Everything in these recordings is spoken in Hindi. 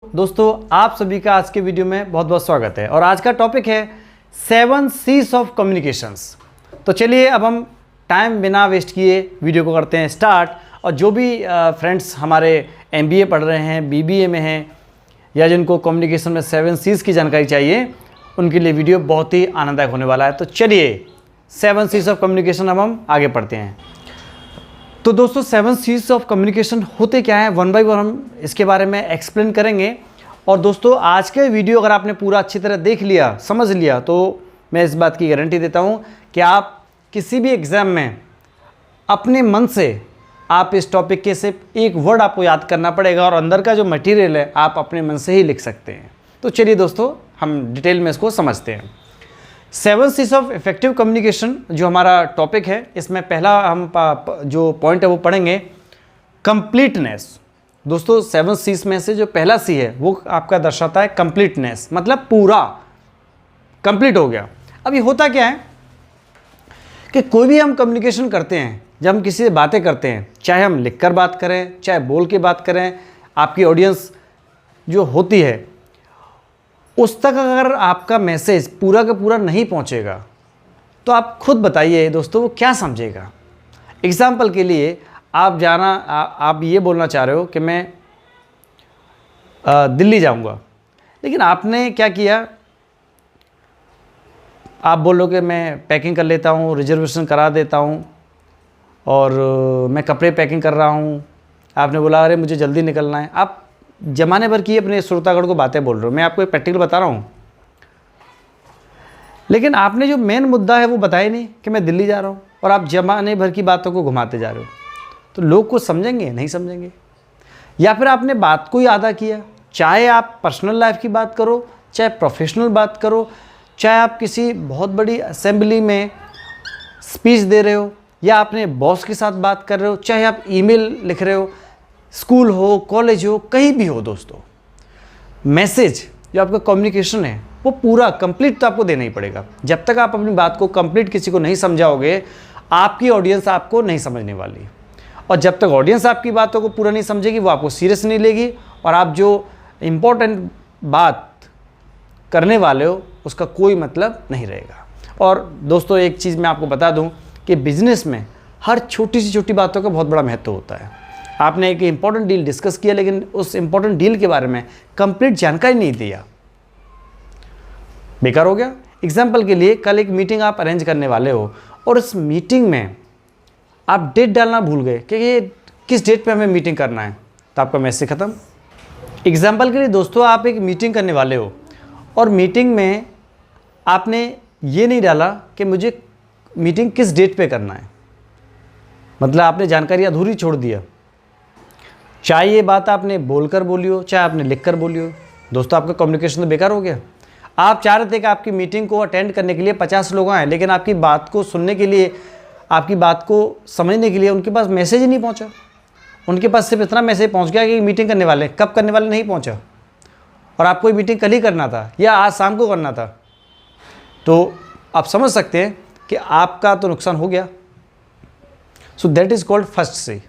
दोस्तों आप सभी का आज के वीडियो में बहुत बहुत स्वागत है और आज का टॉपिक है 7 C's ऑफ कम्युनिकेशंस। तो चलिए अब हम टाइम बिना वेस्ट किए वीडियो को करते हैं स्टार्ट। और जो भी फ्रेंड्स हमारे MBA पढ़ रहे हैं, BBA में हैं या जिनको कम्युनिकेशन में 7 C's की जानकारी चाहिए, उनके लिए वीडियो बहुत ही आनंददायक होने वाला है। तो चलिए 7 C's ऑफ कम्युनिकेशन अब हम आगे पढ़ते हैं। तो दोस्तों 7 C's ऑफ कम्युनिकेशन होते क्या है, वन बाय वन हम इसके बारे में एक्सप्लेन करेंगे। और दोस्तों आज के वीडियो अगर आपने पूरा अच्छी तरह देख लिया, समझ लिया, तो मैं इस बात की गारंटी देता हूँ कि आप किसी भी एग्ज़ाम में अपने मन से आप इस टॉपिक के सिर्फ एक वर्ड आपको याद करना पड़ेगा और अंदर का जो मटेरियल है आप अपने मन से ही लिख सकते हैं। तो चलिए दोस्तों हम डिटेल में इसको समझते हैं। 7 C's ऑफ इफेक्टिव कम्युनिकेशन जो हमारा टॉपिक है, इसमें पहला हम जो पॉइंट है वो पढ़ेंगे कंप्लीटनेस। दोस्तों 7 C's में से जो पहला C है वो आपका दर्शाता है कंप्लीटनेस, मतलब पूरा कंप्लीट हो गया। अब ये होता क्या है कि कोई भी हम कम्युनिकेशन करते हैं, जब हम किसी से बातें करते हैं, चाहे हम लिखकर बात करें चाहे बोल के बात करें, आपकी ऑडियंस जो होती है उस तक अगर आपका मैसेज पूरा का पूरा नहीं पहुंचेगा तो आप खुद बताइए दोस्तों वो क्या समझेगा। एग्जाम्पल के लिए आप ये बोलना चाह रहे हो कि मैं दिल्ली जाऊंगा, लेकिन आपने क्या किया, आप बोलो कि मैं पैकिंग कर लेता हूँ, रिजर्वेशन करा देता हूँ और मैं कपड़े पैकिंग कर रहा हूँ। आपने बोला अरे मुझे जल्दी निकलना है। आप जमाने भर की अपने श्रोतागण को बातें बोल रहे हो, मैं आपको एक प्रैक्टिकल बता रहा हूँ, लेकिन आपने जो मेन मुद्दा है वो बताया नहीं कि मैं दिल्ली जा रहा हूँ, और आप जमाने भर की बातों को घुमाते जा रहे हो। तो लोग कुछ समझेंगे नहीं समझेंगे। या फिर आपने बात को ही आधा किया, चाहे आप पर्सनल लाइफ की बात करो चाहे प्रोफेशनल बात करो, चाहे आप किसी बहुत बड़ी असेंबली में स्पीच दे रहे हो या अपने बॉस के साथ बात कर रहे हो, चाहे आप ईमेल लिख रहे हो, स्कूल हो कॉलेज हो कहीं भी हो, दोस्तों मैसेज जो आपका कम्युनिकेशन है वो पूरा कंप्लीट तो आपको देना ही पड़ेगा। जब तक आप अपनी बात को कंप्लीट किसी को नहीं समझाओगे आपकी ऑडियंस आपको नहीं समझने वाली, और जब तक ऑडियंस आपकी बातों को पूरा नहीं समझेगी वो आपको सीरियस नहीं लेगी और आप जो इम्पोर्टेंट बात करने वाले हो उसका कोई मतलब नहीं रहेगा। और दोस्तों एक चीज़ मैं आपको बता दूं कि बिजनेस में हर छोटी सी छोटी बातों का बहुत बड़ा महत्व होता है। आपने एक इम्पॉर्टेंट डील डिस्कस किया लेकिन उस इम्पॉर्टेंट डील के बारे में कंप्लीट जानकारी नहीं दिया, बेकार हो गया। एग्जाम्पल के लिए कल एक मीटिंग आप अरेंज करने वाले हो और उस मीटिंग में आप डेट डालना भूल गए कि ये किस डेट पे हमें मीटिंग करना है, तो आपका मैसेज ख़त्म। एग्जाम्पल के लिए दोस्तों आप एक मीटिंग करने वाले हो और मीटिंग में आपने ये नहीं डाला कि मुझे मीटिंग किस डेट पे करना है, मतलब आपने जानकारी अधूरी छोड़ दिया। चाहे ये बात आपने बोलकर बोली हो चाहे आपने लिखकर बोली हो, दोस्तों आपका कम्युनिकेशन तो बेकार हो गया। आप चाह रहे थे कि आपकी मीटिंग को अटेंड करने के लिए 50 लोग आए, लेकिन आपकी बात को सुनने के लिए, आपकी बात को समझने के लिए उनके पास मैसेज ही नहीं पहुंचा। उनके पास सिर्फ इतना मैसेज पहुंच गया कि मीटिंग करने वाले, कब करने वाले नहीं पहुंचा, और आपको मीटिंग कल ही करना था या आज शाम को करना था। तो आप समझ सकते हैं कि आपका तो नुकसान हो गया। So that is called first C।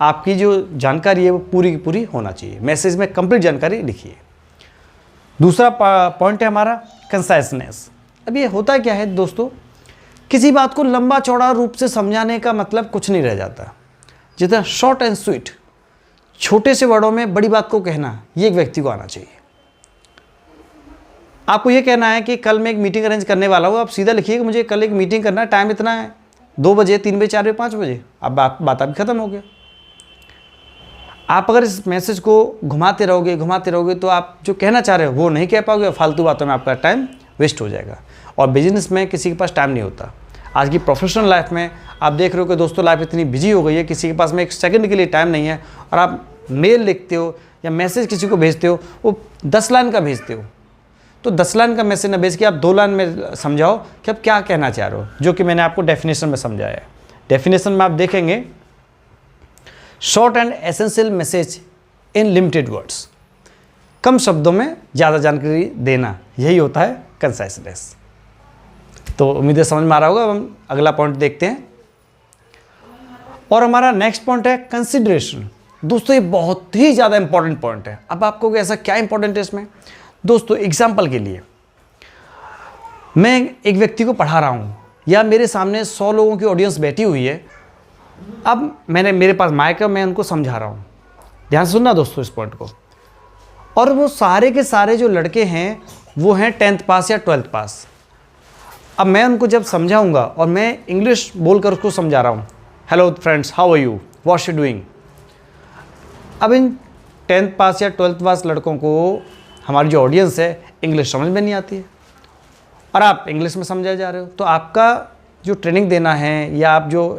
आपकी जो जानकारी है वो पूरी की पूरी होना चाहिए, मैसेज में कंप्लीट जानकारी लिखिए। दूसरा पॉइंट है हमारा कंसाइसनेस। अब ये होता क्या है दोस्तों, किसी बात को लंबा चौड़ा रूप से समझाने का मतलब कुछ नहीं रह जाता। जितना शॉर्ट एंड स्वीट, छोटे से वर्डों में बड़ी बात को कहना, ये एक व्यक्ति को आना चाहिए। आपको ये कहना है कि कल मैं एक मीटिंग अरेंज करने वाला हूँ, आप सीधा लिखिए कि मुझे कल एक मीटिंग करना है, टाइम इतना है, 2 बजे 3 बजे 4 बजे 5 बजे। अब बात आपकी ख़त्म हो गया। आप अगर इस मैसेज को घुमाते रहोगे तो आप जो कहना चाह रहे हो वो नहीं कह पाओगे, फालतू बातों में आपका टाइम वेस्ट हो जाएगा। और बिजनेस में किसी के पास टाइम नहीं होता। आज की प्रोफेशनल लाइफ में आप देख रहे हो कि दोस्तों लाइफ इतनी बिजी हो गई है, किसी के पास में 1 सेकंड के लिए टाइम नहीं है, और आप मेल लिखते हो या मैसेज किसी को भेजते हो वो 10 लाइन का भेजते हो। तो 10 लाइन का मैसेज न भेज के आप 2 लाइन में समझाओ कि आप क्या कहना चाह रहे हो, जो कि मैंने आपको डेफिनेशन में समझाया है। डेफिनेशन में आप देखेंगे short and essential message in limited words, कम शब्दों में ज़्यादा जानकारी देना, यही होता है कंसाइसनेस। तो उम्मीद है समझ में आ रहा होगा। अब हम अगला पॉइंट देखते हैं और हमारा नेक्स्ट पॉइंट है कंसिडरेशन। दोस्तों ये बहुत ही ज़्यादा इंपॉर्टेंट पॉइंट है। अब आपको ऐसा क्या इंपॉर्टेंट है इसमें? दोस्तों एग्जाम्पल के लिए मैं एक व्यक्ति को पढ़ा रहा हूँ या मेरे सामने 100 लोगों की ऑडियंस बैठी हुई है। अब मेरे पास माइक है, मैं उनको समझा रहा हूँ। ध्यान से सुनना दोस्तों इस पॉइंट को। और वो सारे के सारे जो लड़के हैं वो हैं 10th पास या 12th पास। अब मैं उनको जब समझाऊंगा और मैं इंग्लिश बोलकर उसको समझा रहा हूँ, hello friends, how are you, what you doing. अब इन 10th पास या 12th पास लड़कों को हमारी जो ऑडियंस है इंग्लिश समझ में नहीं आती है और आप इंग्लिश में समझाए जा रहे हो, तो आपका जो ट्रेनिंग देना है या आप जो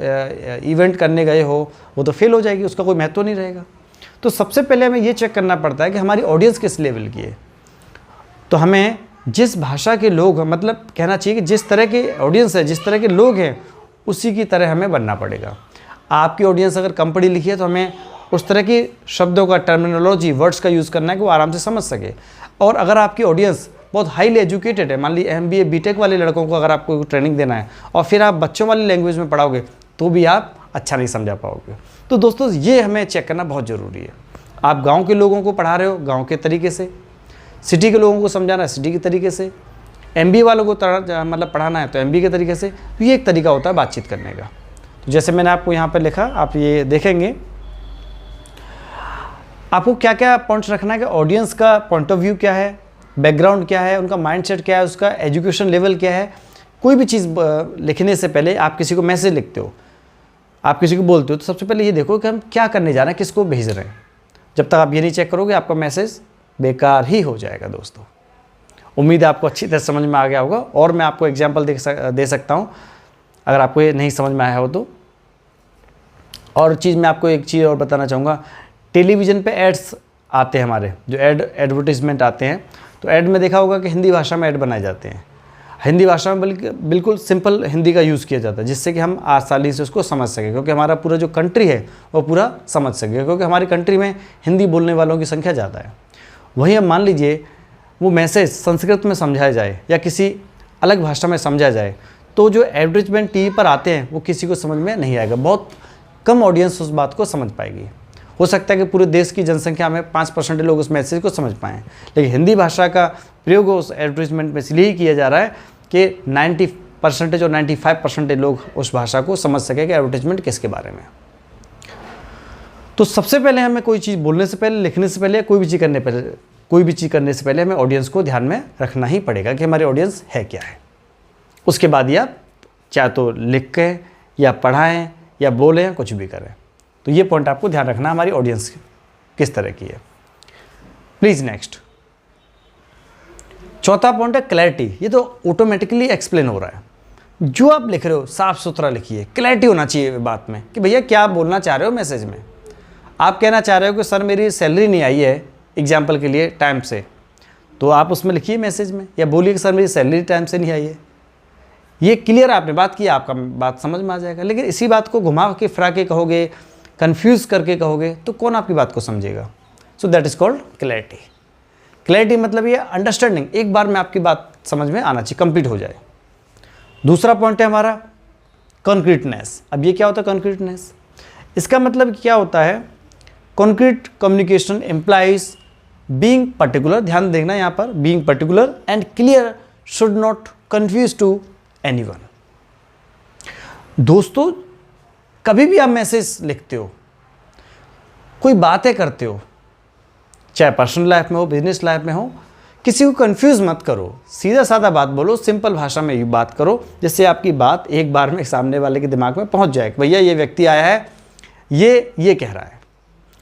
इवेंट करने गए हो वो तो फेल हो जाएगी, उसका कोई महत्व नहीं रहेगा। तो सबसे पहले हमें ये चेक करना पड़ता है कि हमारी ऑडियंस किस लेवल की है। तो हमें जिस भाषा के लोग, मतलब कहना चाहिए कि जिस तरह की ऑडियंस है, जिस तरह के लोग हैं, उसी की तरह हमें बनना पड़ेगा। आपकी ऑडियंस अगर कम पढ़ी लिखी है तो हमें उस तरह की शब्दों का, टर्मिनोलॉजी, वर्ड्स का यूज़ करना है कि वो आराम से समझ सके। और अगर आपकी ऑडियंस बहुत हाईली एजुकेटेड है, मान ली MBA BTech वाले लड़कों को अगर आपको ट्रेनिंग देना है और फिर आप बच्चों वाली लैंग्वेज में पढ़ाओगे तो भी आप अच्छा नहीं समझा पाओगे। तो दोस्तों ये हमें चेक करना बहुत ज़रूरी है। आप गांव के लोगों को पढ़ा रहे हो गांव के तरीके से, सिटी के लोगों को समझाना है सिटी के तरीके से, MBA वालों को मतलब पढ़ाना है तो MBA के तरीके से। तो ये एक तरीका होता है बातचीत करने का। तो जैसे मैंने आपको यहाँ पर लिखा, आप ये देखेंगे आपको क्या क्या पॉइंट्स रखना है कि ऑडियंस का पॉइंट ऑफ व्यू क्या है, बैकग्राउंड क्या है, उनका माइंडसेट क्या है, उसका एजुकेशन लेवल क्या है। कोई भी चीज़ लिखने से पहले आप किसी को मैसेज लिखते हो, आप किसी को बोलते हो, तो सबसे पहले ये देखो कि हम क्या करने जा रहे हैं, किसको भेज रहे हैं। जब तक आप ये नहीं चेक करोगे आपका मैसेज बेकार ही हो जाएगा दोस्तों। उम्मीद है आपको अच्छी तरह समझ में आ गया होगा और मैं आपको एग्जाम्पल दे सकता हूँ अगर आपको ये नहीं समझ में आया हो तो। और चीज़ मैं आपको एक चीज़ और बताना चाहूँगा, टेलीविज़न पे एड्स आते हैं हमारे, जो एडवर्टीज़मेंट आते हैं, तो ऐड में देखा होगा कि हिंदी भाषा में ऐड बनाए जाते हैं। हिंदी भाषा में बिल्कुल सिंपल हिंदी का यूज़ किया जाता है जिससे कि हम आसानी से उसको समझ सकें, क्योंकि हमारा पूरा जो कंट्री है वो पूरा समझ सके, क्योंकि हमारी कंट्री में हिंदी बोलने वालों की संख्या ज़्यादा है। वहीं अब मान लीजिए वो मैसेज संस्कृत में समझाया जाए या किसी अलग भाषा में समझा जाए तो जो एडवर्टीजमेंट टीवी पर आते हैं वो किसी को समझ में नहीं आएगा। बहुत कम ऑडियंस उस बात को समझ पाएगी। हो सकता है कि पूरे देश की जनसंख्या में 5% लोग उस मैसेज को समझ पाएँ, लेकिन हिंदी भाषा का प्रयोग उस एडवर्टीजमेंट में इसलिए ही किया जा रहा है कि 90% और 95% लोग उस भाषा को समझ सके कि एडवर्टीजमेंट किसके बारे में। तो सबसे पहले हमें कोई चीज़ बोलने से पहले, लिखने से पहले, कोई भी चीज़ करने से पहले हमें ऑडियंस को ध्यान में रखना ही पड़ेगा कि हमारी ऑडियंस है क्या है। उसके बाद ही आप चाहे तो लिख के या पढ़ाएं या बोलें या कुछ भी करें। तो ये पॉइंट आपको ध्यान रखना, हमारी ऑडियंस किस तरह की है। प्लीज़ नेक्स्ट, चौथा पॉइंट है क्लैरिटी। ये तो ऑटोमेटिकली एक्सप्लेन हो रहा है। जो आप लिख रहे हो साफ सुथरा लिखिए, क्लैरिटी होना चाहिए बात में कि भैया क्या आप बोलना चाह रहे हो मैसेज में। आप कहना चाह रहे हो कि सर मेरी सैलरी नहीं आई है एग्जाम्पल के लिए टाइम से, तो आप उसमें लिखिए मैसेज में, या बोलिए कि सर मेरी सैलरी टाइम से नहीं आई है। ये क्लियर आपने बात की, आपका बात समझ में आ जाएगा। लेकिन इसी बात को घुमा के फिरा के कहोगे, कन्फ्यूज़ करके कहोगे, तो कौन आपकी बात को समझेगा। So that is called clarity. Clarity मतलब ये अंडरस्टैंडिंग, एक बार में आपकी बात समझ में आना चाहिए, कंप्लीट हो जाए। दूसरा पॉइंट है हमारा कॉन्क्रीटनेस। अब ये क्या होता है कॉन्क्रीटनेस? इसका मतलब क्या होता है, concrete communication implies being particular, ध्यान देना यहाँ पर, being particular and clear, should not confuse to anyone. दोस्तों कभी भी आप मैसेज लिखते हो, कोई बातें करते हो, चाहे पर्सनल लाइफ में हो, बिजनेस लाइफ में हो, किसी को कंफ्यूज मत करो, सीधा साधा बात बोलो, सिंपल भाषा में ही बात करो, जिससे आपकी बात एक बार में सामने वाले के दिमाग में पहुंच जाए कि भैया ये व्यक्ति आया है, ये कह रहा है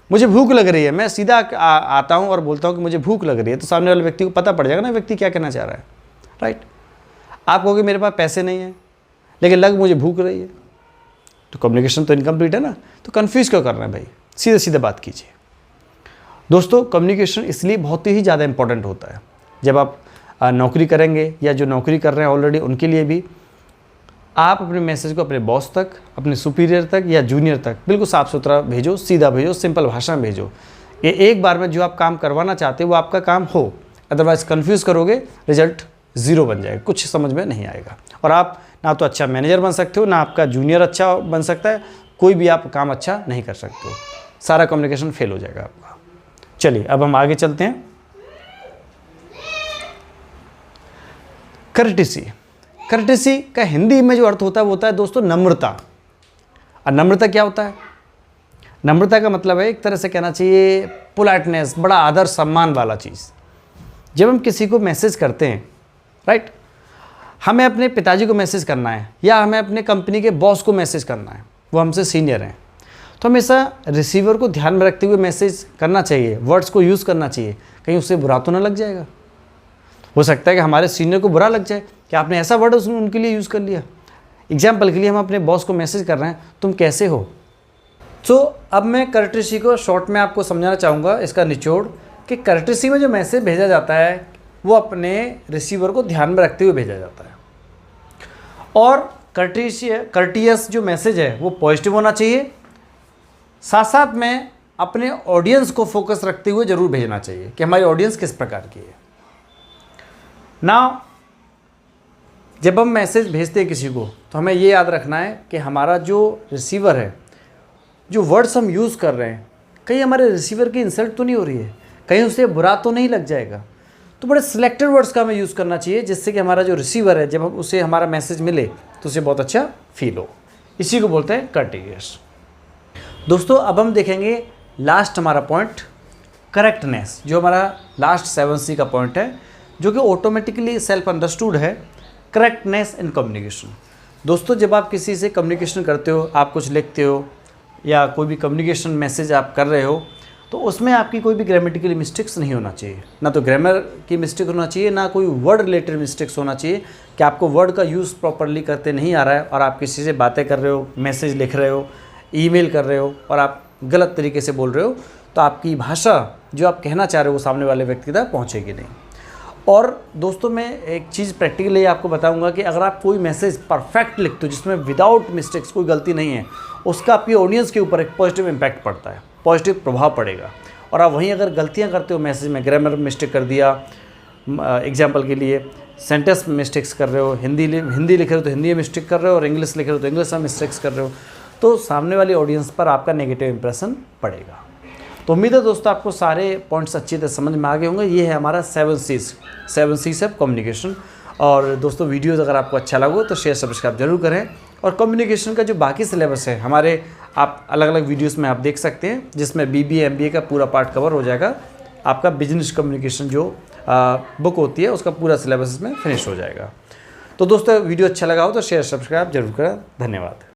मुझे भूख लग रही है। मैं सीधा आता हूं और बोलता हूं कि मुझे भूख लग रही है, तो सामने वाले व्यक्ति को पता पड़ जाएगा ना व्यक्ति क्या कहना चाह रहा है, राइट। आप कहोगे मेरे पास पैसे नहीं है लेकिन लग मुझे भूख रही है, तो कम्युनिकेशन तो इनकम्प्लीट है ना। तो कन्फ्यूज़ क्यों करना है भाई, सीधे सीधे बात कीजिए। दोस्तों कम्युनिकेशन इसलिए बहुत ही ज़्यादा इंपॉर्टेंट होता है। जब आप नौकरी करेंगे या जो नौकरी कर रहे हैं ऑलरेडी उनके लिए भी, आप अपने मैसेज को अपने बॉस तक, अपने सुपीरियर तक या जूनियर तक बिल्कुल साफ़ सुथरा भेजो, सीधा भेजो, सिंपल भाषा में भेजो। ये एक बार में जो आप काम करवाना चाहते हो वो आपका काम हो, अदरवाइज़ कन्फ्यूज़ करोगे, रिजल्ट ज़ीरो बन जाएगा, कुछ समझ में नहीं आएगा। और आप ना तो अच्छा मैनेजर बन सकते हो, ना आपका जूनियर अच्छा बन सकता है, कोई भी आप काम अच्छा नहीं कर सकते हो। सारा कम्युनिकेशन फेल हो जाएगा आपका। चलिए अब हम आगे चलते हैं। कर्टेसी, कर्टेसी का हिंदी में जो अर्थ होता है वो होता है दोस्तों नम्रता। और नम्रता क्या होता है? नम्रता का मतलब है एक तरह से कहना चाहिए पोलाइटनेस, बड़ा आदर सम्मान वाला चीज़। जब हम किसी को मैसेज करते हैं, राइट, हमें अपने पिताजी को मैसेज करना है या हमें अपने कंपनी के बॉस को मैसेज करना है, वो हमसे सीनियर हैं, तो हमेशा रिसीवर को ध्यान में रखते हुए मैसेज करना चाहिए, वर्ड्स को यूज़ करना चाहिए, कहीं उससे बुरा तो ना लग जाएगा। हो सकता है कि हमारे सीनियर को बुरा लग जाए कि आपने ऐसा वर्ड उनके लिए यूज़ कर लिया। एग्जाम्पल के लिए हम अपने बॉस को मैसेज कर रहे हैं, तुम कैसे हो। तो अब मैं कर्टेसी को शॉर्ट में आपको समझाना चाहूँगा, इसका निचोड़ कि कर्टेसी में जो मैसेज भेजा जाता है वो अपने रिसीवर को ध्यान में रखते हुए भेजा जाता है। और कर्टियस जो मैसेज है वो पॉजिटिव होना चाहिए, साथ साथ में अपने ऑडियंस को फोकस रखते हुए ज़रूर भेजना चाहिए कि हमारी ऑडियंस किस प्रकार की है। ना जब हम मैसेज भेजते हैं किसी को तो हमें ये याद रखना है कि हमारा जो रिसीवर है, जो वर्ड्स हम यूज़ कर रहे हैं, कहीं हमारे रिसीवर की इंसल्ट तो नहीं हो रही है, कहीं उसे बुरा तो नहीं लग जाएगा। तो बड़े सिलेक्टेड वर्ड्स का हमें यूज़ करना चाहिए जिससे कि हमारा जो रिसीवर है, जब हम उसे हमारा मैसेज मिले तो उसे बहुत अच्छा फील हो। इसी को बोलते हैं कर्टेशियस। दोस्तों अब हम देखेंगे लास्ट हमारा पॉइंट, करेक्टनेस, जो हमारा लास्ट 7C का पॉइंट है, जो कि ऑटोमेटिकली सेल्फ अंडरस्टूड है, करेक्टनेस इन कम्युनिकेशन। दोस्तों जब आप किसी से कम्युनिकेशन करते हो, आप कुछ लिखते हो या कोई भी कम्युनिकेशन मैसेज आप कर रहे हो, तो उसमें आपकी कोई भी ग्रामेटिकली मिस्टेक्स नहीं होना चाहिए। ना तो ग्रामर की मिस्टेक होना चाहिए, ना कोई वर्ड रिलेटेड मिस्टेक्स होना चाहिए कि आपको वर्ड का यूज़ प्रॉपरली करते नहीं आ रहा है और आप किसी से बातें कर रहे हो, मैसेज लिख रहे हो, ईमेल कर रहे हो और आप गलत तरीके से बोल रहे हो, तो आपकी भाषा जो आप कहना चाह रहे हो वो सामने वाले व्यक्ति तक पहुँचेगी नहीं। और दोस्तों मैं एक चीज़ प्रैक्टिकली आपको बताऊंगा कि अगर आप कोई मैसेज परफेक्ट लिखते हो जिसमें विदाउट मिस्टेक्स, कोई गलती नहीं है, उसका आपकी ऑडियंस के ऊपर एक पॉजिटिव इम्पैक्ट पड़ता है, पॉजिटिव प्रभाव पड़ेगा। और आप वहीं अगर गलतियां करते हो मैसेज में, ग्रामर मिस्टेक कर दिया, एग्जांपल के लिए सेंटेंस में मिस्टेक्स कर रहे हो, हिंदी लिख रहे हो तो हिंदी में मिस्टेक कर रहे हो और इंग्लिश लिख रहे हो तो इंग्लिश में मिस्टेक्स कर रहे हो, तो सामने वाली ऑडियंस पर आपका नेगेटिव इंप्रेशन पड़ेगा। तो उम्मीद है दोस्तों आपको सारे पॉइंट्स अच्छी तरह समझ में आ गए होंगे। ये है हमारा 7Cs ऑफ कम्युनिकेशन। और दोस्तों वीडियोज़ अगर आपको अच्छा लगा तो शेयर सब्सक्राइब जरूर करें। और कम्युनिकेशन का जो बाकी सिलेबस है हमारे, आप अलग अलग वीडियोस में आप देख सकते हैं, जिसमें BBA MBA का पूरा पार्ट कवर हो जाएगा। आपका बिजनेस कम्युनिकेशन जो बुक होती है उसका पूरा सिलेबस इसमें फिनिश हो जाएगा। तो दोस्तों वीडियो अच्छा लगा हो तो शेयर सब्सक्राइब जरूर करें। धन्यवाद।